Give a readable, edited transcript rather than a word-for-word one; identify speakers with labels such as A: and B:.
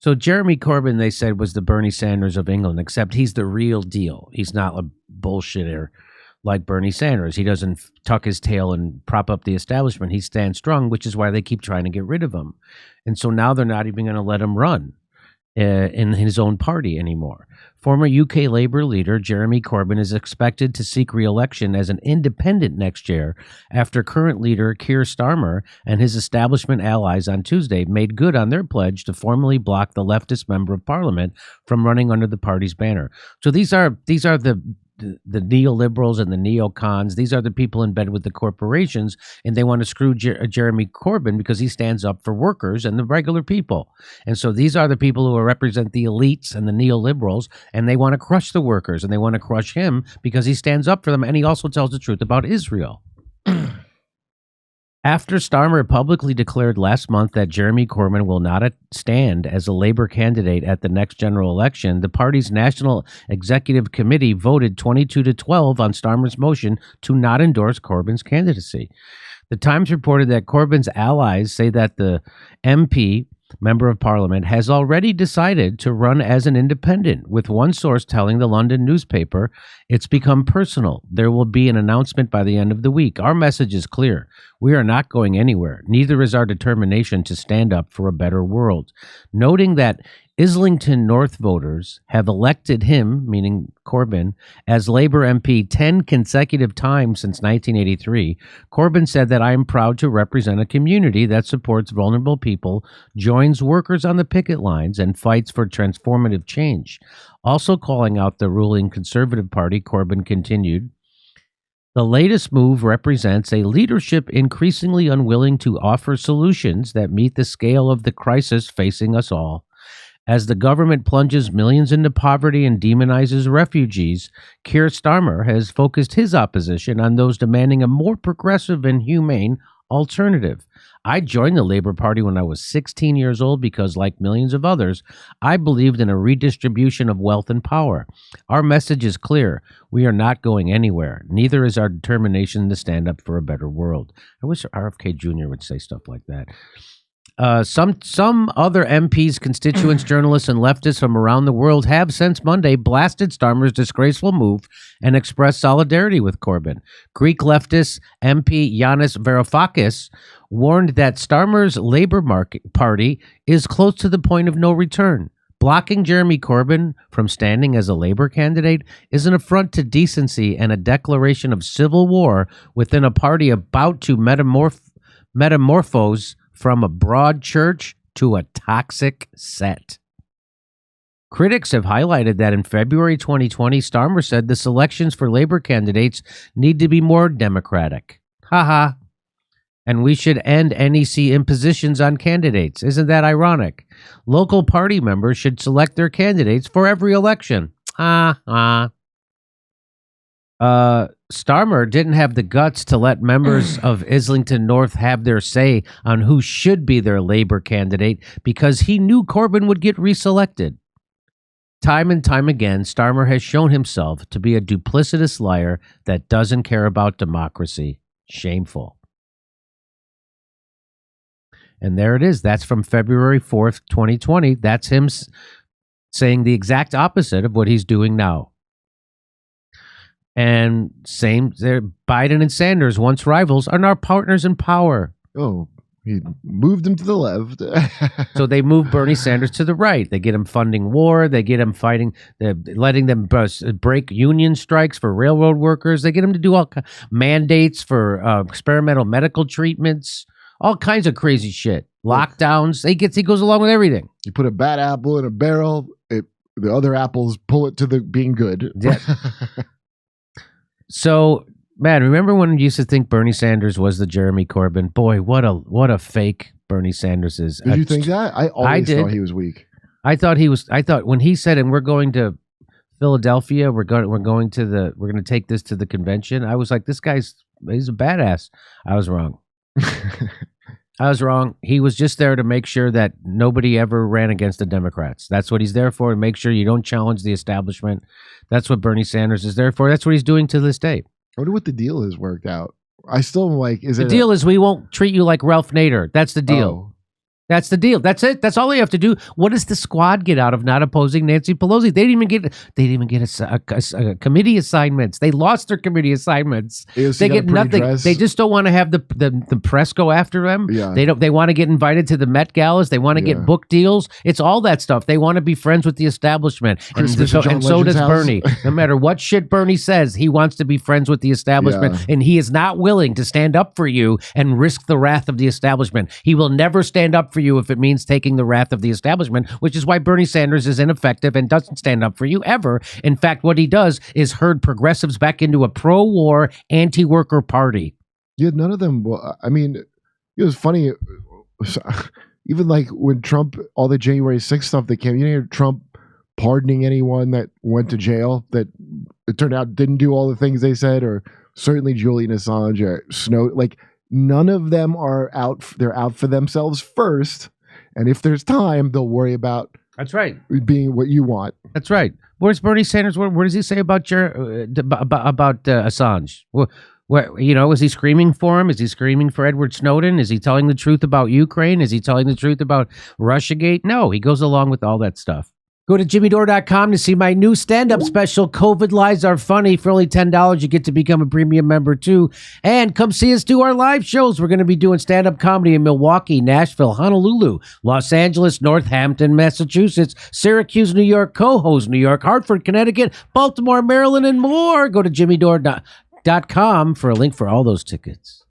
A: So Jeremy Corbyn, they said, was the Bernie Sanders of England, except he's the real deal. He's not a bullshitter like Bernie Sanders. He doesn't tuck his tail and prop up the establishment. He stands strong, which is why they keep trying to get rid of him. And so now they're not even going to let him run in his own party anymore. Former UK Labour leader Jeremy Corbyn is expected to seek re-election as an independent next year after current leader Kier Starmer and his establishment allies on Tuesday made good on their pledge to formally block the leftist member of parliament from running under the party's banner. So these are the neoliberals and the neocons. These are the people in bed with the corporations, and they want to screw Jeremy Corbyn because he stands up for workers and the regular people. And so these are the people who represent the elites and the neoliberals, and they want to crush the workers, and they want to crush him because he stands up for them, and he also tells the truth about Israel. After Starmer publicly declared last month that Jeremy Corbyn will not stand as a Labour candidate at the next general election, the party's National Executive Committee voted 22-12 on Starmer's motion to not endorse Corbyn's candidacy. The Times reported that Corbyn's allies say that the MP, Member of Parliament, has already decided to run as an independent, with one source telling the London newspaper, "It's become personal. There will be an announcement by the end of the week. Our message is clear. We are not going anywhere. Neither is our determination to stand up for a better world." Noting that Islington North voters have elected him, meaning Corbyn, as Labour MP 10 consecutive times since 1983, Corbyn said that "I am proud to represent a community that supports vulnerable people, joins workers on the picket lines, and fights for transformative change." Also calling out the ruling Conservative Party, Corbyn continued, "The latest move represents a leadership increasingly unwilling to offer solutions that meet the scale of the crisis facing us all. As the government plunges millions into poverty and demonizes refugees, Kier Starmer has focused his opposition on those demanding a more progressive and humane alternative. I joined the Labour Party when I was 16 years old because, like millions of others, I believed in a redistribution of wealth and power. Our message is clear. We are not going anywhere. Neither is our determination to stand up for a better world." I wish RFK Jr. would say stuff like that. Some other MPs, constituents, journalists, and leftists from around the world have since Monday blasted Starmer's disgraceful move and expressed solidarity with Corbyn. Greek leftist MP Yanis Varoufakis warned that Starmer's Labour Party is close to the point of no return. Blocking Jeremy Corbyn from standing as a Labour candidate is an affront to decency and a declaration of civil war within a party about to metamorphose from a broad church to a toxic set. Critics have highlighted that in February 2020, Starmer said the selections for Labour candidates need to be more democratic. Haha. And we should end NEC impositions on candidates. Isn't that ironic? Local party members should select their candidates for every election. Starmer didn't have the guts to let members of Islington North have their say on who should be their Labour candidate because he knew Corbyn would get reselected. Time and time again, Starmer has shown himself to be a duplicitous liar that doesn't care about democracy. Shameful. And there it is. That's from February 4th, 2020. That's him saying the exact opposite of what he's doing now. And same there, Biden and Sanders, once rivals, are now partners in power.
B: Oh, he moved them to the left.
A: So they move Bernie Sanders to the right. They get him funding war. They get him fighting, letting them break union strikes for railroad workers. They get him to do all mandates for experimental medical treatments, all kinds of crazy shit. Lockdowns. He goes along with everything.
B: You put a bad apple in a barrel, the other apples pull it to the being good.
A: Yeah. So, man, remember when we used to think Bernie Sanders was the Jeremy Corbyn? Boy, what a fake Bernie Sanders is.
B: Did you think that? I always thought he was weak.
A: I thought when he said, "And we're going to Philadelphia, we're going to take this to the convention," I was like, he's a badass. I was wrong. I was wrong. He was just there to make sure that nobody ever ran against the Democrats. That's what he's there for, to make sure you don't challenge the establishment. That's what Bernie Sanders is there for. That's what he's doing to this day.
B: I wonder what the deal is worked out. I still am like,
A: the deal is we won't treat you like Ralph Nader. That's the deal. That's the deal. That's it. That's all they have to do. What does the squad get out of not opposing Nancy Pelosi? They didn't even get a committee assignments. They lost their committee assignments.
B: AOC
A: They
B: got
A: get
B: a pretty
A: nothing.
B: dress.
A: They just don't want to have the press go after them.
B: Yeah.
A: They want to get invited to the Met Galas. They want to get book deals. It's all that stuff. They want to be friends with the establishment.
B: Christmas
A: And
B: at John
A: so
B: Legend's
A: does
B: house.
A: Bernie. No matter what shit Bernie says, he wants to be friends with the establishment,
B: Yeah.
A: and he is not willing to stand up for you and risk the wrath of the establishment. He will never stand up for you if it means taking the wrath of the establishment, which is why Bernie Sanders is ineffective and doesn't stand up for you ever. In fact, what he does is herd progressives back into a pro-war, anti-worker party.
B: Yeah, none of them. Well, I mean, it was funny. Even like when Trump, all the January 6th stuff that came, you didn't hear Trump pardoning anyone that went to jail that it turned out didn't do all the things they said, or certainly Julian Assange or Snow. Like, none of them are out. They're out for themselves first. And if there's time, they'll worry about
A: That's right.
B: being what you want.
A: That's right. Where's Bernie Sanders? What does he say about Assange? Is he screaming for him? Is he screaming for Edward Snowden? Is he telling the truth about Ukraine? Is he telling the truth about Russiagate? No, he goes along with all that stuff. Go to jimmydore.com to see my new stand-up special, COVID Lies Are Funny. For only $10, you get to become a premium member, too. And come see us do our live shows. We're going to be doing stand-up comedy in Milwaukee, Nashville, Honolulu, Los Angeles, Northampton, Massachusetts, Syracuse, New York, Cohoes, New York, Hartford, Connecticut, Baltimore, Maryland, and more. Go to jimmydore.com for a link for all those tickets.